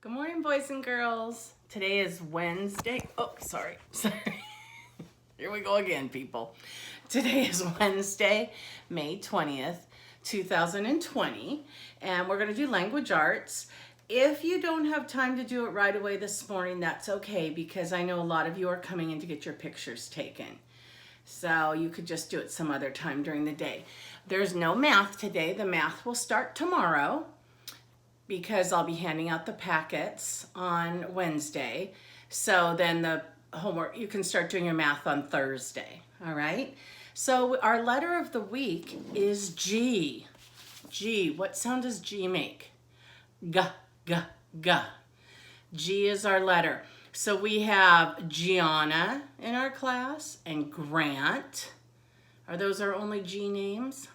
Good morning, boys and girls. Today is Wednesday. Oh, sorry. Here we go again, people. Today is Wednesday, May 20th, 2020, and we're going to do language arts. If you don't have time to do it right away this morning, that's okay, because I know a lot of you are coming in to get your pictures taken. So you could just do it some other time during the day. There's no math today. The math will start tomorrow, because I'll be handing out the packets on Wednesday. So then the homework, you can start doing your math on Thursday, all right? So our letter of the week is G. G, what sound does G make? G, G, G. G is our letter. So we have Gianna in our class and Grant. Are those our only G names?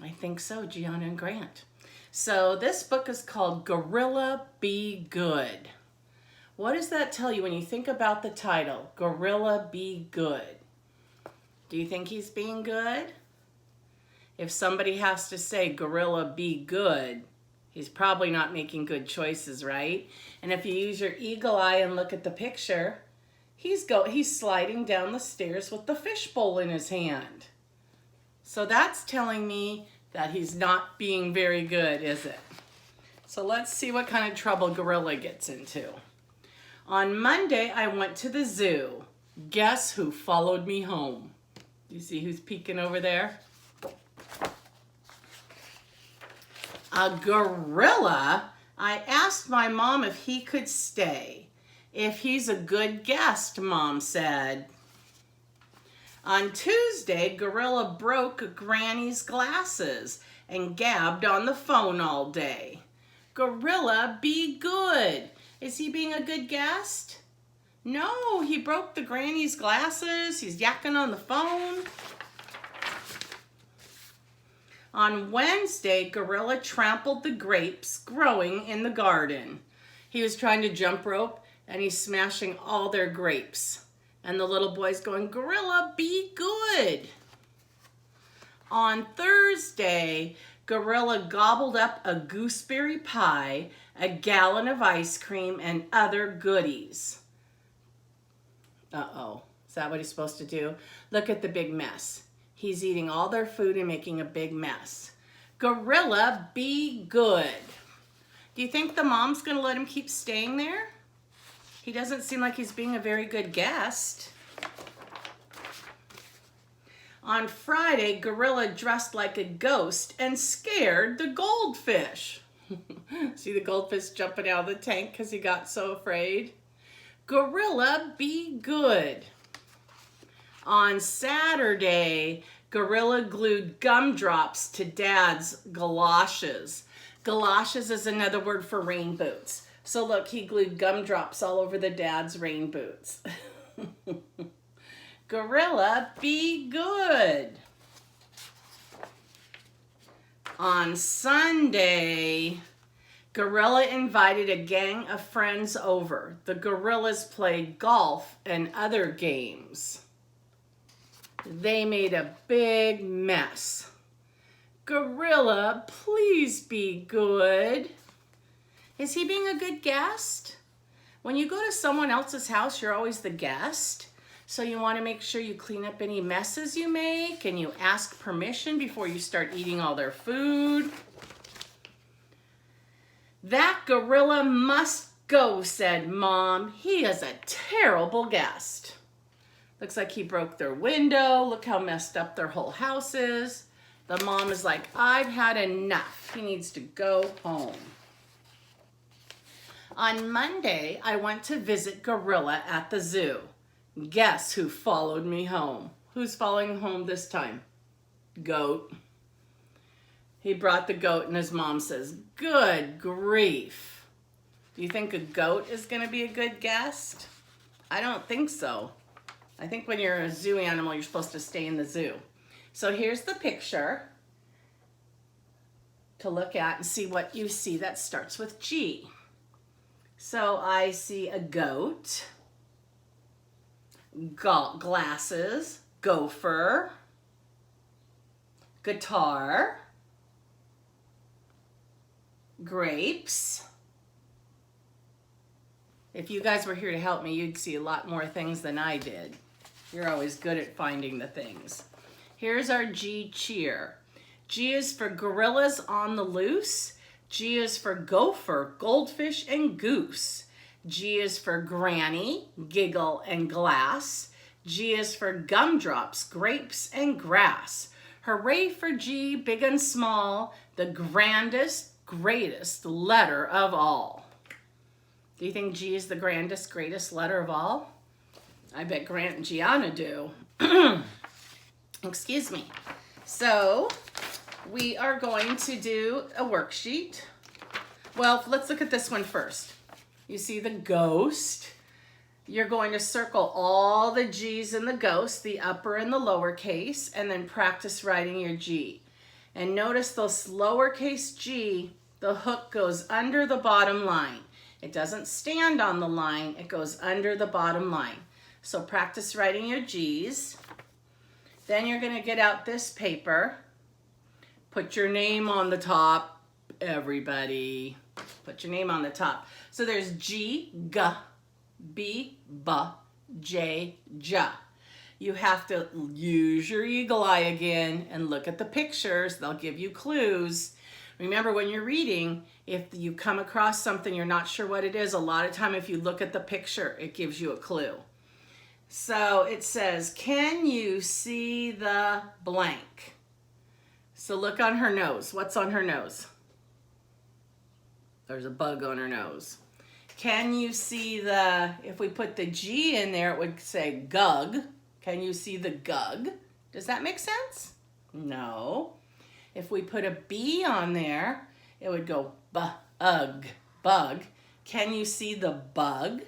I think so, Gianna and Grant. So this book is called Gorilla Be Good. What does that tell you when you think about the title, Gorilla Be Good? Do you think he's being good? If somebody has to say Gorilla Be Good, he's probably not making good choices, right? And if you use your eagle eye and look at the picture, he's sliding down the stairs with the fishbowl in his hand. So that's telling me that he's not being very good, is it? So let's see what kind of trouble Gorilla gets into. On Monday, I went to the zoo. Guess who followed me home? You see who's peeking over there? A gorilla? I asked my mom if he could stay. If he's a good guest, Mom said. On Tuesday, Gorilla broke Granny's glasses and gabbed on the phone all day. Gorilla, be good. Is he being a good guest? No, he broke the Granny's glasses. He's yakking on the phone. On Wednesday, Gorilla trampled the grapes growing in the garden. He was trying to jump rope and he's smashing all their grapes. And the little boy's going, Gorilla, be good. On Thursday, Gorilla gobbled up a gooseberry pie, a gallon of ice cream, and other goodies. Uh-oh, is that what he's supposed to do? Look at the big mess. He's eating all their food and making a big mess. Gorilla, be good. Do you think the mom's gonna let him keep staying there? He doesn't seem like he's being a very good guest. On Friday, Gorilla dressed like a ghost and scared the goldfish. See the goldfish jumping out of the tank because he got so afraid? Gorilla, be good. On Saturday, Gorilla glued gumdrops to Dad's galoshes. Galoshes is another word for rain boots. So look, he glued gumdrops all over the dad's rain boots. Gorilla, be good. On Sunday, Gorilla invited a gang of friends over. The gorillas played golf and other games. They made a big mess. Gorilla, please be good. Is he being a good guest? When you go to someone else's house, you're always the guest. So you want to make sure you clean up any messes you make and you ask permission before you start eating all their food. That gorilla must go, said Mom. He is a terrible guest. Looks like he broke their window. Look how messed up their whole house is. The mom is like, I've had enough. He needs to go home. On Monday, I went to visit Gorilla at the zoo. Guess who followed me home? Who's following home this time? Goat. He brought the goat and his mom says, good grief. Do you think a goat is going to be a good guest? I don't think so. I think when you're a zoo animal, you're supposed to stay in the zoo. So here's the picture to look at and see what you see that starts with G. So I see a goat, glasses, gopher, guitar, grapes, If you guys were here to help me, you'd see a lot more things than I did. You're always good at finding the things. Here's our G, cheer. G is for gorillas on the loose. G is for gopher, goldfish, and goose. G is for granny, giggle, and glass. G is for gumdrops, grapes, and grass. Hooray for G, big and small, the grandest, greatest letter of all. Do you think G is the grandest, greatest letter of all? I bet Grant and Gianna do. Excuse me. So we are going to do a worksheet. Well, let's look at this one first. You see the ghost. You're going to circle all the G's in the ghost, the upper and the lowercase, and then practice writing your G. And notice this lowercase g, the hook goes under the bottom line. It doesn't stand on the line, it goes under the bottom line. So practice writing your G's. Then you're going to get out this paper. Put your name on the top, everybody. Put your name on the top. So there's G, G, B, B, J, J. You have to use your eagle eye again and look at the pictures. They'll give you clues. Remember, when you're reading, if you come across something you're not sure what it is, a lot of time if you look at the picture, it gives you a clue. So it says, can you see the blank? So look on her nose. What's on her nose? There's a bug on her nose. Can you see the, if we put the G in there, it would say gug. Can you see the gug? Does that make sense? No. If we put a B on there, it would go bug, bug. Can you see the bug?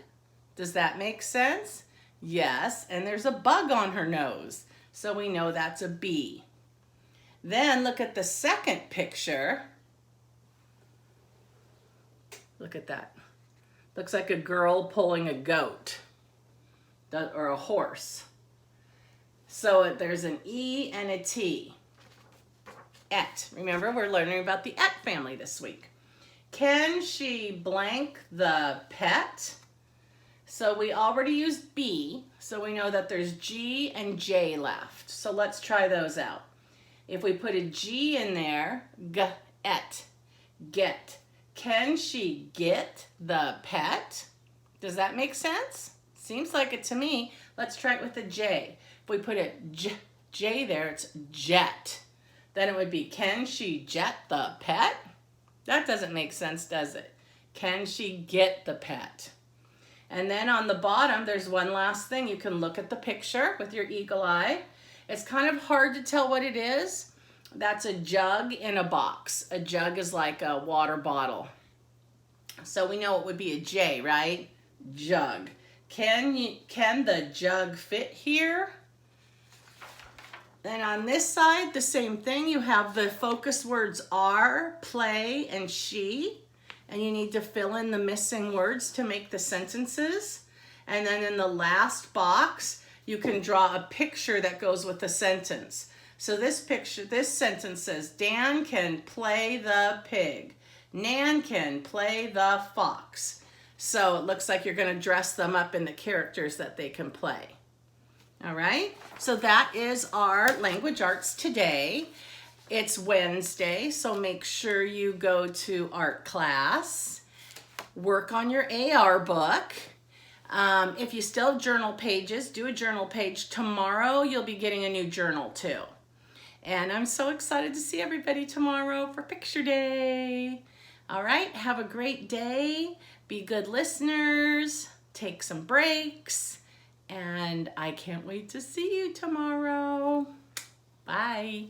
Does that make sense? Yes, and there's a bug on her nose, so we know that's a B. Then look at the second picture. Look at that. Looks like a girl pulling a goat or a horse. So there's an E and a T. Et. Remember, we're learning about the et family this week. Can she blank the pet? So we already used B, so we know that there's G and J left. So let's try those out. If we put a G in there, G, et, get. Can she get the pet? Does that make sense? Seems like it to me. Let's try it with a J. If we put a J there, it's jet. Then it would be, can she jet the pet? That doesn't make sense, does it? Can she get the pet? And then on the bottom, there's one last thing. You can look at the picture with your eagle eye. It's kind of hard to tell what it is. That's a jug in a box. A jug is like a water bottle. So we know it would be a J, right? Jug. Can the jug fit here? Then on this side, the same thing. You have the focus words are, play, and she. And you need to fill in the missing words to make the sentences. And then in the last box, you can draw a picture that goes with the sentence. So this sentence says, Dan can play the pig. Nan can play the fox. So it looks like you're going to dress them up in the characters that they can play. All right, so that is our language arts today. It's Wednesday, so make sure you go to art class. Work on your AR book. If you still have journal pages, do a journal page. Tomorrow, you'll be getting a new journal too. And I'm so excited to see everybody tomorrow for picture day. All right, have a great day. Be good listeners. Take some breaks. And I can't wait to see you tomorrow. Bye.